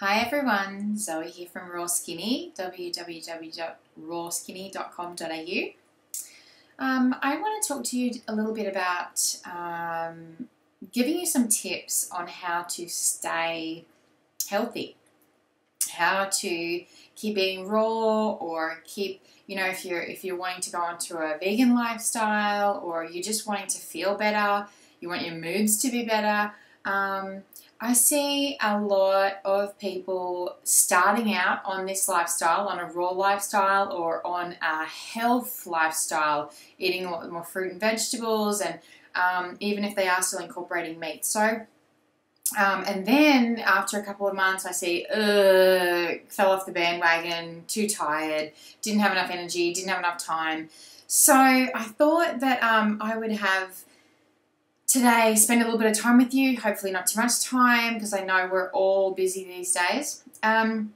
Hi everyone, Zoe here from Raw Skinny, www.rawskinny.com.au. I want to talk to you a little bit about giving you some tips on how to stay healthy, how to keep eating raw, or keep, if you're wanting to go onto a vegan lifestyle, or you're just wanting to feel better, you want your moods to be better. I see a lot of people starting out on this lifestyle, on a raw lifestyle or on a health lifestyle, eating a lot more fruit and vegetables, and even if they are still incorporating meat. So, and then after a couple of months, I see, fell off the bandwagon, too tired, didn't have enough energy, didn't have enough time. So I thought that I would have today spend a little bit of time with you, hopefully not too much time because I know we're all busy these days, and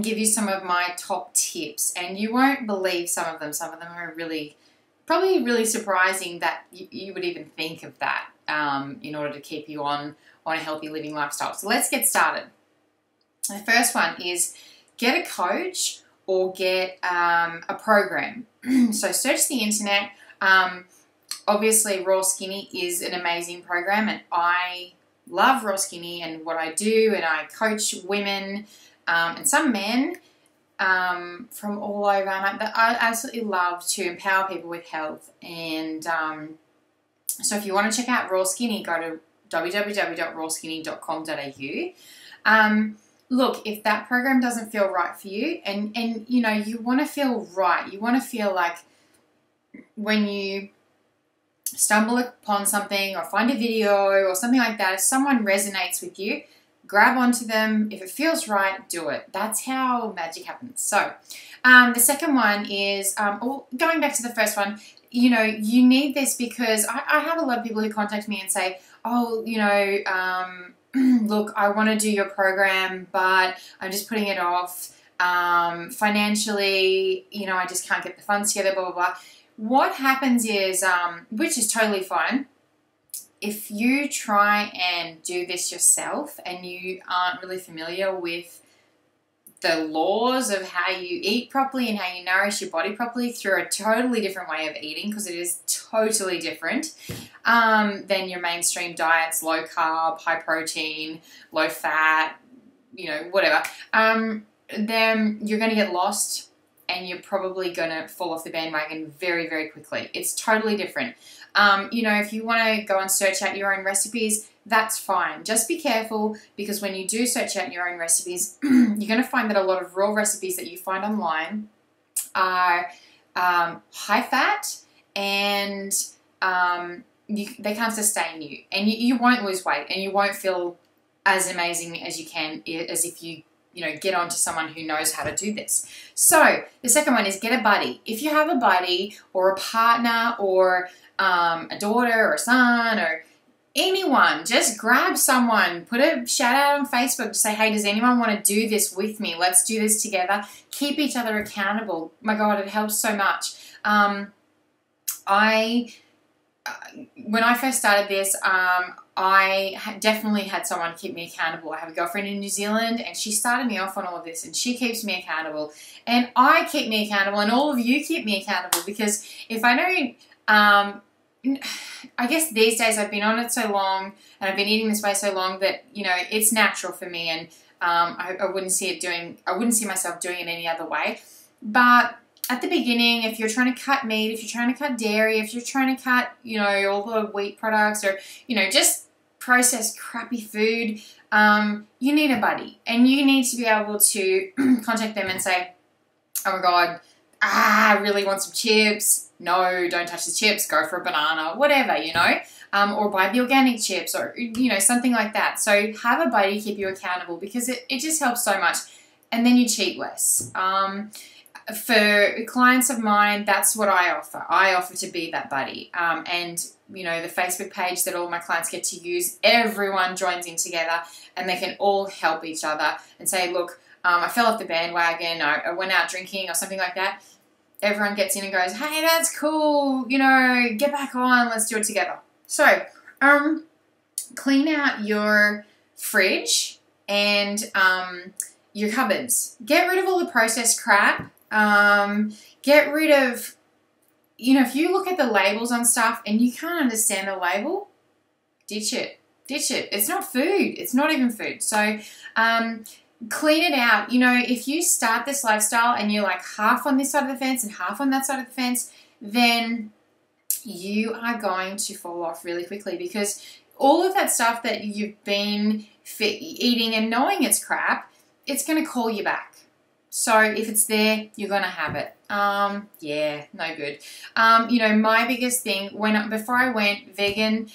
give you some of my top tips. And you won't believe some of them. Some of them are probably really surprising that you would even think of that in order to keep you on a healthy living lifestyle. So let's get started. The first one is get a coach or get a program. So search the internet. Obviously, Raw Skinny is an amazing program, and I love Raw Skinny and what I do, and I coach women and some men from all over. And I absolutely love to empower people with health. And so if you want to check out Raw Skinny, go to www.rawskinny.com.au. Look, if that program doesn't feel right for you, and you want to feel right, you want to feel like when you stumble upon something or find a video or something like that, if someone resonates with you, grab onto them. If it feels right, do it. That's how magic happens. So the second one is, going back to the first one, you need this because I have a lot of people who contact me and say, look, I want to do your program, but I'm just putting it off. Financially, I just can't get the funds together, blah, blah, blah. What happens is, which is totally fine, if you try and do this yourself and you aren't really familiar with the laws of how you eat properly and how you nourish your body properly through a totally different way of eating, because it is totally different than your mainstream diets, low carb, high protein, low fat, whatever, then you're going to get lost. And you're probably going to fall off the bandwagon very, very quickly. It's totally different. If you want to go and search out your own recipes, that's fine. Just be careful, because when you do search out your own recipes, you're going to find that a lot of raw recipes that you find online are high fat, and they can't sustain you. And you won't lose weight, and you won't feel as amazing as you can as if you get onto someone who knows how to do this. So the second one is get a buddy. If you have a buddy or a partner or a daughter or a son or anyone, just grab someone, put a shout out on Facebook to say, hey, does anyone want to do this with me? Let's do this together. Keep each other accountable. My God, it helps so much. When I first started this, I definitely had someone keep me accountable. I have a girlfriend in New Zealand, and she started me off on all of this, and she keeps me accountable. And I keep me accountable, and all of you keep me accountable, because if I don't, I guess these days I've been on it so long, and I've been eating this way so long that, it's natural for me, and I wouldn't see myself doing it any other way. But at the beginning, if you're trying to cut meat, if you're trying to cut dairy, if you're trying to cut, all the wheat products, or, just processed crappy food, you need a buddy. And you need to be able to contact them and say, oh my God, I really want some chips. No, don't touch the chips. Go for a banana, whatever, or buy the organic chips, or, something like that. So have a buddy keep you accountable, because it just helps so much. And then you cheat less. For clients of mine, that's what I offer. I offer to be that buddy. And, the Facebook page that all my clients get to use, everyone joins in together, and they can all help each other and say, look, I fell off the bandwagon, I went out drinking or something like that. Everyone gets in and goes, hey, that's cool, get back on, let's do it together. So, clean out your fridge and your cupboards. Get rid of all the processed crap. Get rid of, you know, if you look at the labels on stuff and you can't understand the label, ditch it. Ditch it. It's not food. It's not even food. So clean it out. You know, if you start this lifestyle and you're like half on this side of the fence and half on that side of the fence, then you are going to fall off really quickly, because all of that stuff that you've been eating and knowing it's crap, it's going to call you back. So if it's there, you're going to have it. Yeah, no good. You know, my biggest thing, before I went vegan,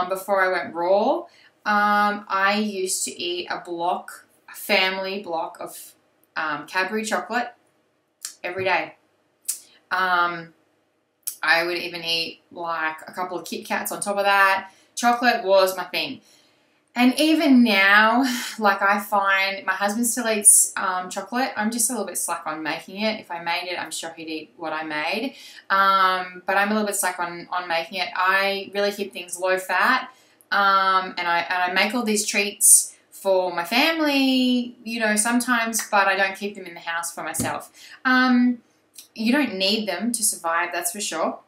before I went raw, I used to eat a family block of Cadbury chocolate every day. I would even eat like a couple of Kit-Kats on top of that. Chocolate was my thing. And even now, like, I find my husband still eats chocolate. I'm just a little bit slack on making it. If I made it, I'm sure he'd eat what I made. But I'm a little bit slack on making it. I really keep things low fat. And I make all these treats for my family, you know, sometimes, but I don't keep them in the house for myself. You don't need them to survive, that's for sure.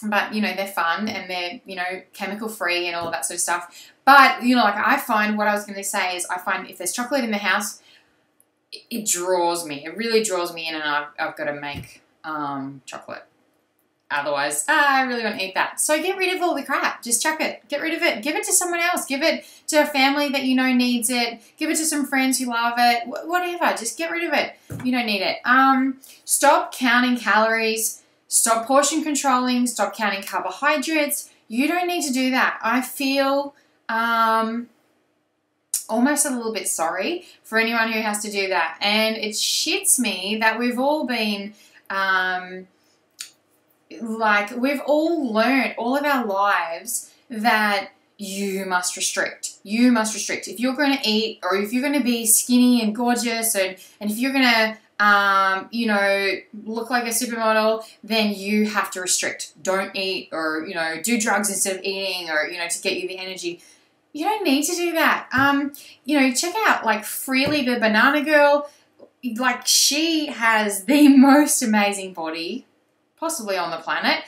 But, you know, they're fun and they're, you know, chemical free and all of that sort of stuff. But, you know, like, I find, what I was going to say is, I find if there's chocolate in the house, it draws me. It really draws me in, and I've got to make chocolate. Otherwise, I really want to eat that. So get rid of all the crap. Just chuck it. Get rid of it. Give it to someone else. Give it to a family that you know needs it. Give it to some friends who love it. Whatever. Just get rid of it. You don't need it. Stop counting calories. Stop portion controlling. Stop counting carbohydrates. You don't need to do that. I feel almost a little bit sorry for anyone who has to do that. And it shits me that we've all been, we've all learned all of our lives that you must restrict. You must restrict. If you're going to eat, or if you're going to be skinny and gorgeous, and if you're going to, you know, look like a supermodel, then you have to restrict. Don't eat, or, you know, do drugs instead of eating, or, you know, to get you the energy. You don't need to do that. You know, check out, like, Freelee, the banana girl. Like, she has the most amazing body possibly on the planet.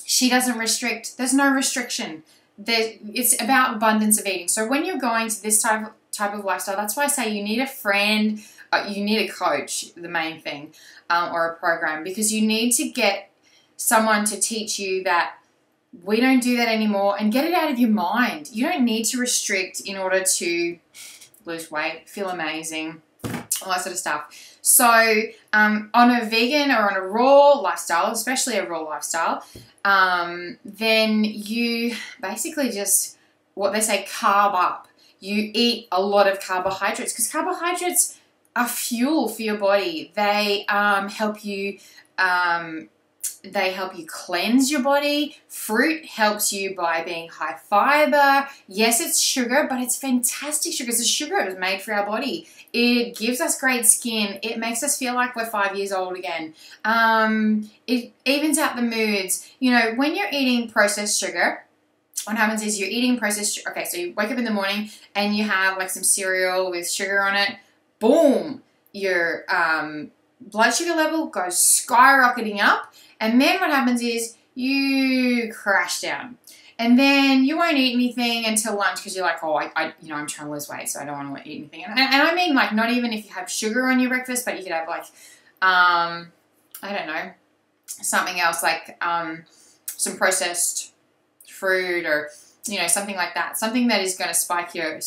She doesn't restrict. There's no restriction. It's about abundance of eating. So when you're going to this type of lifestyle, that's why I say you need a friend, you need a coach, the main thing, or a program, because you need to get someone to teach you that we don't do that anymore, and get it out of your mind. You don't need to restrict in order to lose weight, feel amazing, all that sort of stuff. So on a vegan or on a raw lifestyle, especially a raw lifestyle, then you basically just, what they say, carb up. You eat a lot of carbohydrates, because carbohydrates are fuel for your body. They help you cleanse your body. Fruit helps you by being high fiber. Yes, it's sugar, but it's fantastic sugar. It's a sugar. It was made for our body. It gives us great skin. It makes us feel like we're 5 years old again. It evens out the moods. You know, when you're eating processed sugar, what happens is you're eating processed sugar. Okay, so you wake up in the morning and you have like some cereal with sugar on it. Boom! Your blood sugar level goes skyrocketing up. And then what happens is you crash down. And then you won't eat anything until lunch, because you're like, oh, you know, I'm trying to lose weight, so I don't want to eat anything. And I mean, like, not even if you have sugar on your breakfast, but you could have, like, I don't know, something else, like some processed fruit, or, you know, something like that. Something that is going to spike your,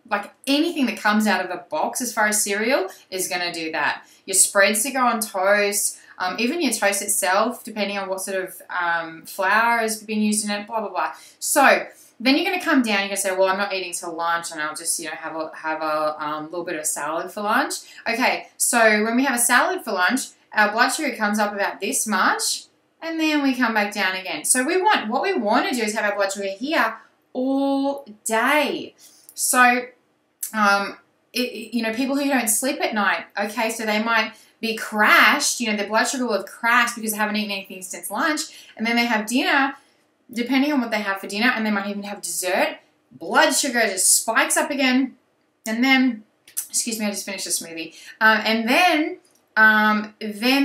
like, anything that comes out of a box as far as cereal is going to do that. Your spreads to go on toast. Even your toast itself, depending on what sort of flour has been used in it, blah, blah, blah. So then you're going to come down, you're going to say, well, I'm not eating till lunch, and I'll just, you know, have a little bit of salad for lunch. Okay, so when we have a salad for lunch, our blood sugar comes up about this much, and then we come back down again. So what we want to do is have our blood sugar here all day. So, you know, people who don't sleep at night, okay, so they might be crashed, you know, their blood sugar will have crashed because they haven't eaten anything since lunch, and then they have dinner, depending on what they have for dinner, and they might even have dessert. Blood sugar just spikes up again, And then, excuse me, I just finished a smoothie. And then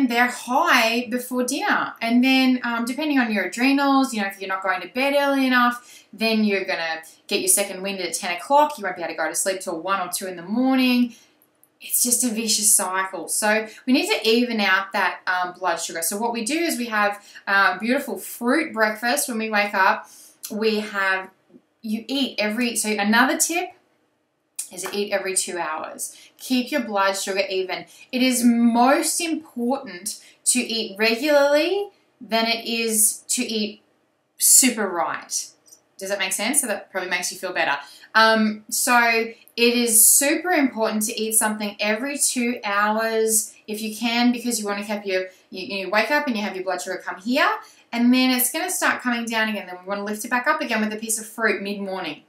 they're high before dinner. And then depending on your adrenals, if you're not going to bed early enough, then you're going to get your second wind at 10 o'clock. You won't be able to go to sleep till 1 or 2 in the morning. It's just a vicious cycle. So we need to even out that blood sugar. So what we do is we have beautiful fruit breakfast when we wake up. So another tip is to eat every 2 hours. Keep your blood sugar even. It is most important to eat regularly than it is to eat super right. Does that make sense? So that probably makes you feel better. So it is super important to eat something every 2 hours if you can, because you want to keep you wake up and you have your blood sugar come here, and then it's going to start coming down again. Then we want to lift it back up again with a piece of fruit mid-morning.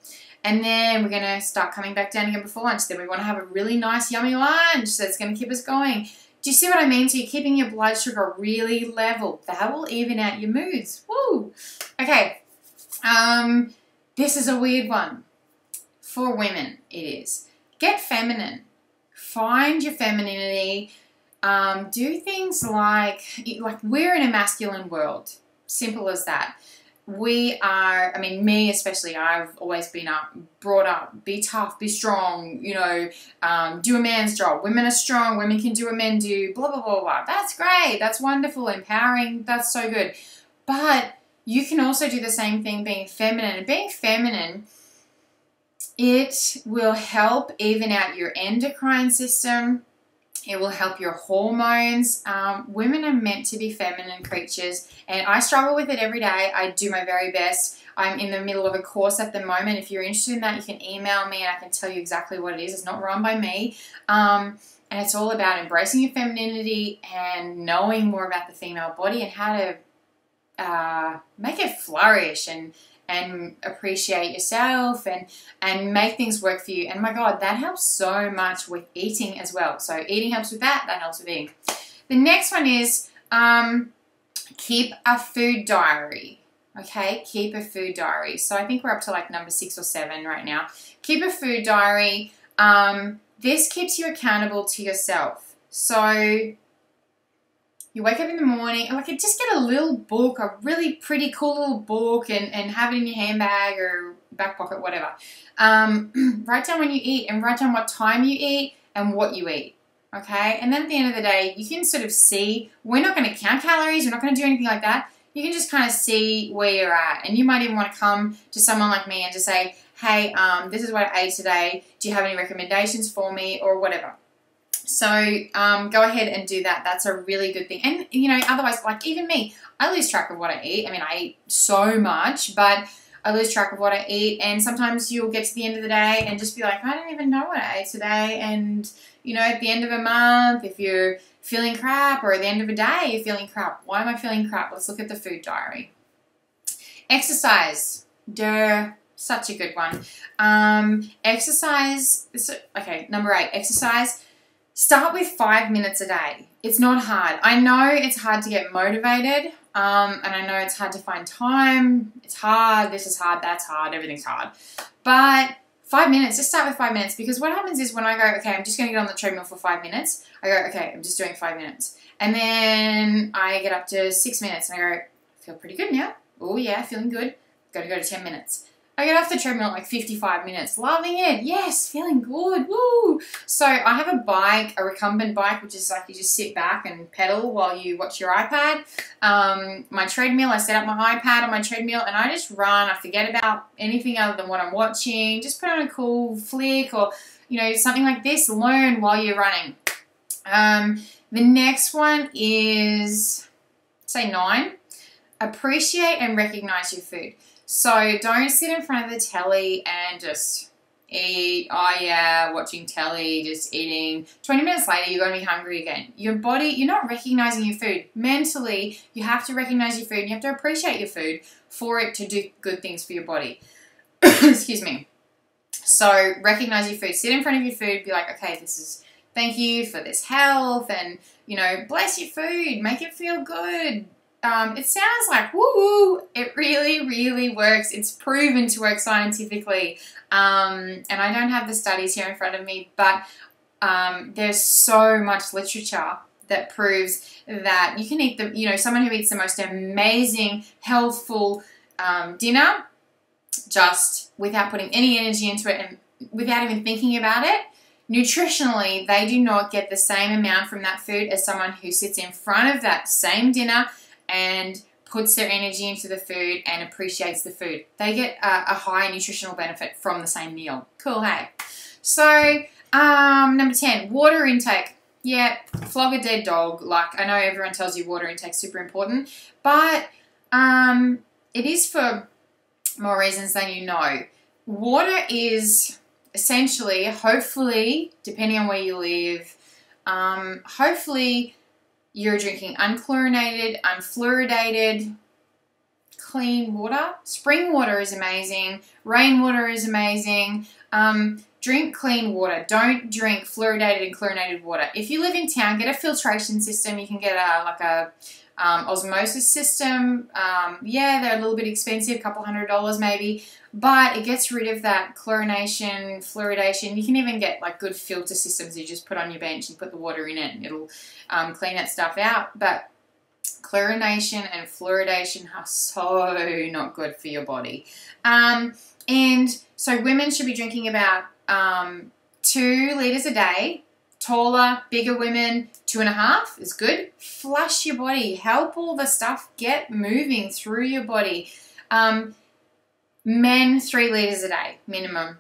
And then we're going to start coming back down again before lunch. Then we want to have a really nice, yummy lunch that's going to keep us going. Do you see what I mean? So you're keeping your blood sugar really level. That will even out your moods. Woo! Okay. This is a weird one. For women, it is. Get feminine. Find your femininity. Do things like we're in a masculine world. Simple as that. Me especially, I've always been brought up, be tough, be strong, do a man's job. Women are strong, women can do what men do, blah, blah, blah, blah. That's great, that's wonderful, empowering, that's so good. But you can also do the same thing being feminine. And being feminine, it will help even out your endocrine system. It will help your hormones. Women are meant to be feminine creatures, and I struggle with it every day. I do my very best. I'm in the middle of a course at the moment. If you're interested in that, you can email me and I can tell you exactly what it is. It's not run by me. And it's all about embracing your femininity and knowing more about the female body and how to make it flourish and appreciate yourself and make things work for you. And my God, that helps so much with eating as well. So eating helps with that. That helps with eating. The next one is keep a food diary. Okay, keep a food diary. So I think we're up to like number 6 or 7 right now. Keep a food diary. This keeps you accountable to yourself. So you wake up in the morning and just get a little book, a really pretty cool little book, and have it in your handbag or back pocket, whatever. Write down when you eat and write down what time you eat and what you eat. Okay? And then at the end of the day, you can sort of see, we're not going to count calories, we're not going to do anything like that. You can just kind of see where you're at. And you might even want to come to someone like me and just say, hey, this is what I ate today. Do you have any recommendations for me or whatever? So go ahead and do that. That's a really good thing. And, otherwise, like even me, I lose track of what I eat. I mean, I eat so much, but I lose track of what I eat. And sometimes you'll get to the end of the day and just be like, I don't even know what I ate today. And, at the end of a month, if you're feeling crap, or at the end of a day, you're feeling crap. Why am I feeling crap? Let's look at the food diary. Exercise. Such a good one. Exercise. Okay, number 8, exercise. Start with 5 minutes a day. It's not hard. I know it's hard to get motivated, and I know it's hard to find time. It's hard. This is hard. That's hard. Everything's hard. But 5 minutes, just start with 5 minutes, because what happens is when I go, okay, I'm just going to get on the treadmill for 5 minutes, I go, okay, I'm just doing 5 minutes. And then I get up to 6 minutes and I go, I feel pretty good now. Oh yeah, feeling good. Got to go to 10 minutes. I get off the treadmill at like 55 minutes. Loving it. Yes, feeling good. Woo! So I have a bike, a recumbent bike, which is like you just sit back and pedal while you watch your iPad. My treadmill, I set up my iPad on my treadmill and I just run. I forget about anything other than what I'm watching. Just put on a cool flick or, something like this. Learn while you're running. The next one is, say 9. Appreciate and recognize your food. So don't sit in front of the telly and just eat. Oh yeah, watching telly, just eating. 20 minutes later, you're going to be hungry again. Your body, you're not recognizing your food. Mentally, you have to recognize your food and you have to appreciate your food for it to do good things for your body. Excuse me. So recognize your food. Sit in front of your food. Be like, okay, thank you for this health and, bless your food. Make it feel good. it sounds like woo-woo. It really, really works. It's proven to work scientifically. And I don't have the studies here in front of me, but there's so much literature that proves that you can eat someone who eats the most amazing, healthful dinner just without putting any energy into it and without even thinking about it, nutritionally, they do not get the same amount from that food as someone who sits in front of that same dinner and puts their energy into the food and appreciates the food. They get a high nutritional benefit from the same meal. Cool, hey? So, number 10, water intake. Yeah, flog a dead dog. Like, I know everyone tells you water intake is super important, but it is for more reasons than you know. Water is essentially, hopefully, depending on where you live, hopefully you're drinking unchlorinated, unfluoridated, clean water. Spring water is amazing. Rainwater is amazing. Drink clean water. Don't drink fluoridated and chlorinated water. If you live in town, get a filtration system. You can get a osmosis system. Yeah, they're a little bit expensive, a couple $100 maybe, but it gets rid of that chlorination, fluoridation. You can even get like good filter systems you just put on your bench and put the water in it and it'll clean that stuff out. But chlorination and fluoridation are so not good for your body. And so women should be drinking about 2 litres a day. Taller, bigger women, 2.5 is good. Flush your body. Help all the stuff get moving through your body. Men, 3 litres a day, minimum.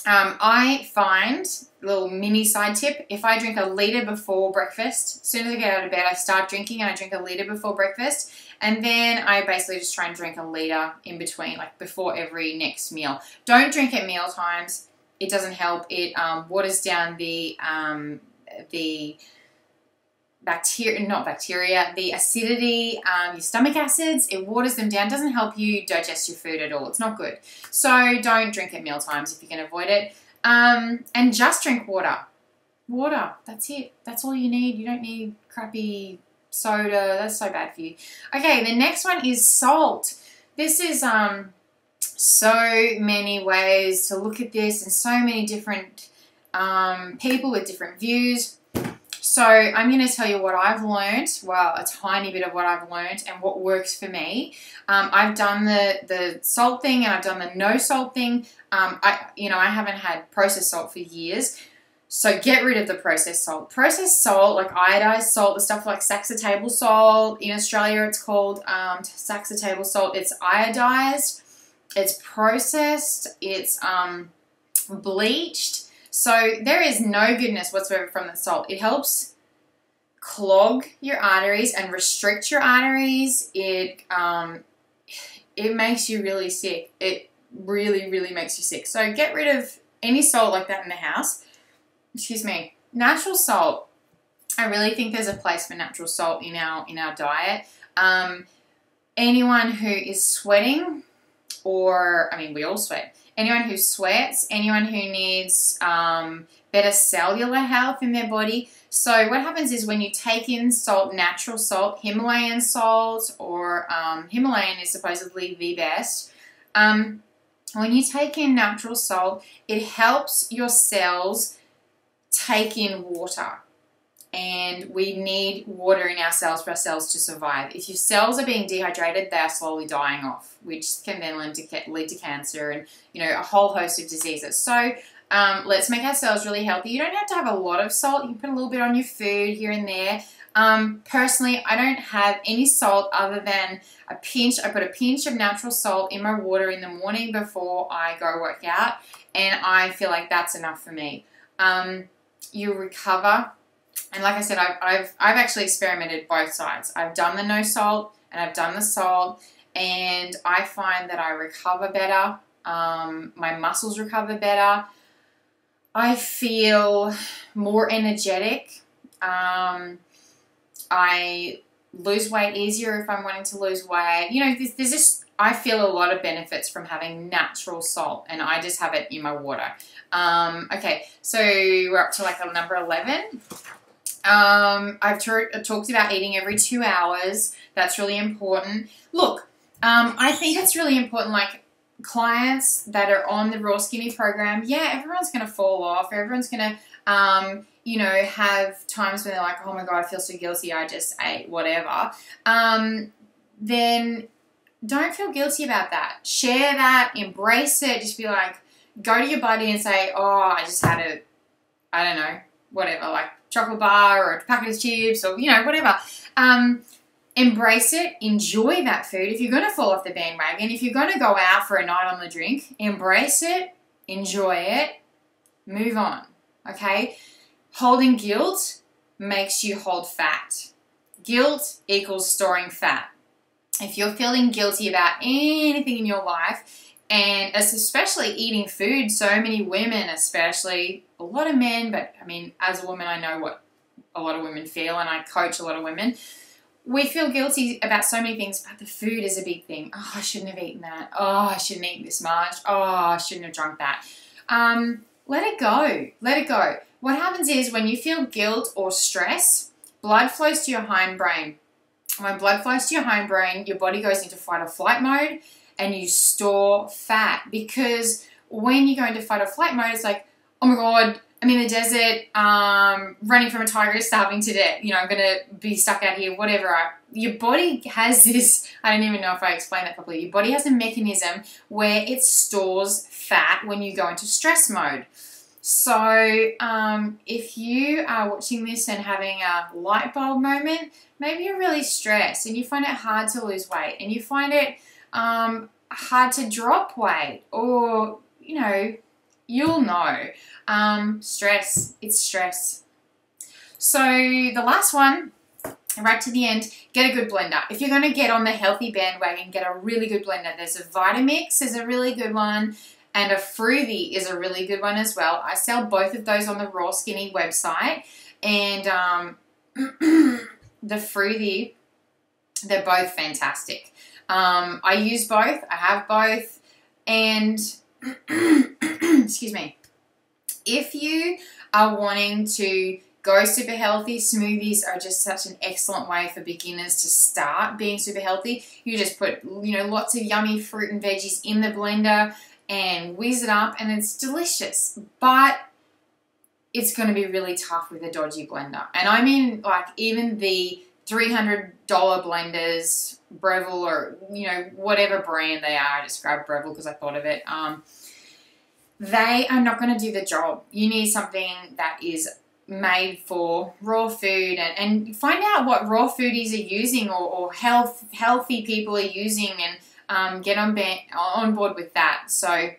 I find, a little mini side tip, if I drink a litre before breakfast, as soon as I get out of bed, I start drinking and I drink a litre before breakfast. And then I basically just try and drink a litre in between, like before every next meal. Don't drink at meal times. It doesn't help. It waters down the the acidity, your stomach acids. It waters them down. It doesn't help you digest your food at all. It's not good. So don't drink at meal times if you can avoid it. And just drink water. Water. That's it. That's all you need. You don't need crappy soda. That's so bad for you. Okay, the next one is salt. This is so many ways to look at this and so many different people with different views. So I'm going to tell you what I've learned, well, a tiny bit of what I've learned and what works for me. I've done the salt thing and I've done the no salt thing. I haven't had processed salt for years. So get rid of the processed salt. Processed salt, like iodized salt, the stuff like Saxa table salt. In Australia, it's called Saxa table salt. It's iodized. It's processed, it's bleached, so there is no goodness whatsoever from the salt. It helps clog your arteries and restrict your arteries. It makes you really sick. It really, really makes you sick. So get rid of any salt like that in the house. Excuse me. Natural salt. I really think there's a place for natural salt in our diet. Anyone who is sweating, or, I mean, we all sweat. Anyone who sweats, anyone who needs better cellular health in their body. So what happens is when you take in salt, natural salt, Himalayan salt, or Himalayan is supposedly the best. When you take in natural salt, it helps your cells take in water. And we need water in our cells for our cells to survive. If your cells are being dehydrated, they are slowly dying off, which can then lead to cancer and, a whole host of diseases. So let's make our cells really healthy. You don't have to have a lot of salt. You can put a little bit on your food here and there. Personally, I don't have any salt other than a pinch. I put a pinch of natural salt in my water in the morning before I go work out, and I feel like that's enough for me. You recover. And like I said, I've actually experimented both sides. I've done the no salt and I've done the salt, and I find that I recover better. My muscles recover better. I feel more energetic. I lose weight easier if I'm wanting to lose weight. There's just, I feel a lot of benefits from having natural salt, and I just have it in my water. Okay, so we're up to like a number 11. I've talked about eating every 2 hours. That's really important. Look, I think it's really important, like, clients that are on the Raw Skinny program, yeah, everyone's going to fall off. Everyone's going to, you know, have times when they're like, oh my God, I feel so guilty, I just ate whatever. Then don't feel guilty about that. Share that, embrace it. Just be like, go to your buddy and say, oh, I just had a, I don't know, whatever, like chocolate bar or a packet of chips or, you know, whatever. Embrace it. Enjoy that food. If you're going to fall off the bandwagon, if you're going to go out for a night on the drink, embrace it, enjoy it, move on, okay? Holding guilt makes you hold fat. Guilt equals storing fat. If you're feeling guilty about anything in your life, and especially eating food, so many women, especially, a lot of men, but I mean, as a woman, I know what a lot of women feel, and I coach a lot of women. We feel guilty about so many things, but the food is a big thing. Oh, I shouldn't have eaten that. Oh, I shouldn't eat this much. Oh, I shouldn't have drunk that. Let it go. Let it go. What happens is when you feel guilt or stress, blood flows to your hindbrain. When blood flows to your hindbrain, your body goes into fight or flight mode and you store fat. Because when you go into fight or flight mode, it's like, oh my God, I'm in the desert, running from a tiger, starving to death. You know, I'm going to be stuck out here, whatever. Your body has this, I don't even know if I explained that properly. Your body has a mechanism where it stores fat when you go into stress mode. So if you are watching this and having a light bulb moment, maybe you're really stressed and you find it hard to lose weight and you find it hard to drop weight, or, you know, you'll know. Stress, it's stress. So the last one, right to the end, get a good blender. If you're going to get on the healthy bandwagon, get a really good blender. There's a Vitamix is a really good one, and a Freelee is a really good one as well. I sell both of those on the Raw Skinny website, and the Freelee, they're both fantastic. I use both. I have both, and excuse me. If you are wanting to go super healthy, smoothies are just such an excellent way for beginners to start being super healthy. You just put, you know, lots of yummy fruit and veggies in the blender and whiz it up, and it's delicious. But it's going to be really tough with a dodgy blender. And I mean, like, even the $300 blenders, Breville, or, you know, whatever brand they are. I just grabbed Breville because I thought of it. They are not going to do the job. You need something that is made for raw food, and find out what raw foodies are using, or healthy people are using, and get on board with that. So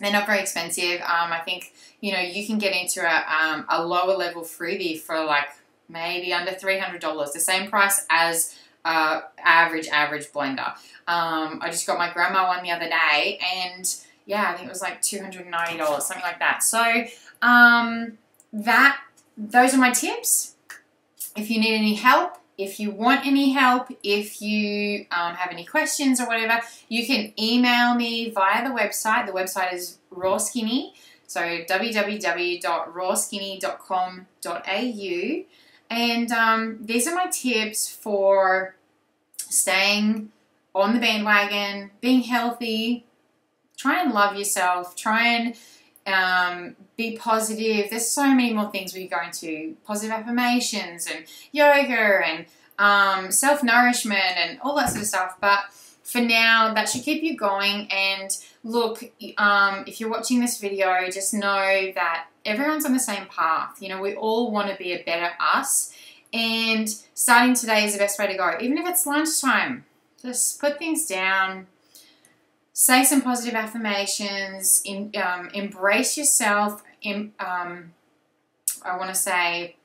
they're not very expensive. I think, you know, you can get into a lower level Freelee for like maybe under $300, the same price as average blender. I just got my grandma one the other day, and yeah, I think it was like $290, something like that. So those are my tips. If you need any help, if you want any help, if you have any questions or whatever, you can email me via the website. The website is Raw Skinny, so www.rawskinny.com.au. And these are my tips for staying on the bandwagon, being healthy. Try and love yourself. Try and be positive. There's so many more things we go into. Positive affirmations and yoga and self-nourishment and all that sort of stuff. But for now, that should keep you going. And look, if you're watching this video, just know that everyone's on the same path. You know, we all want to be a better us. And starting today is the best way to go. Even if it's lunchtime, just put things down. Say some positive affirmations, embrace yourself, I want to say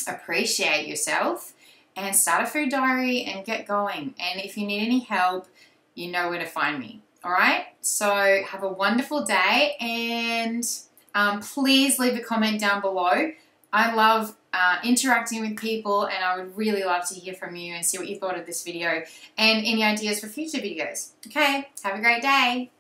appreciate yourself, and start a food diary and get going. And if you need any help, you know where to find me. All right? So have a wonderful day, and please leave a comment down below. I love interacting with people, and I would really love to hear from you and see what you thought of this video and any ideas for future videos. Okay, have a great day.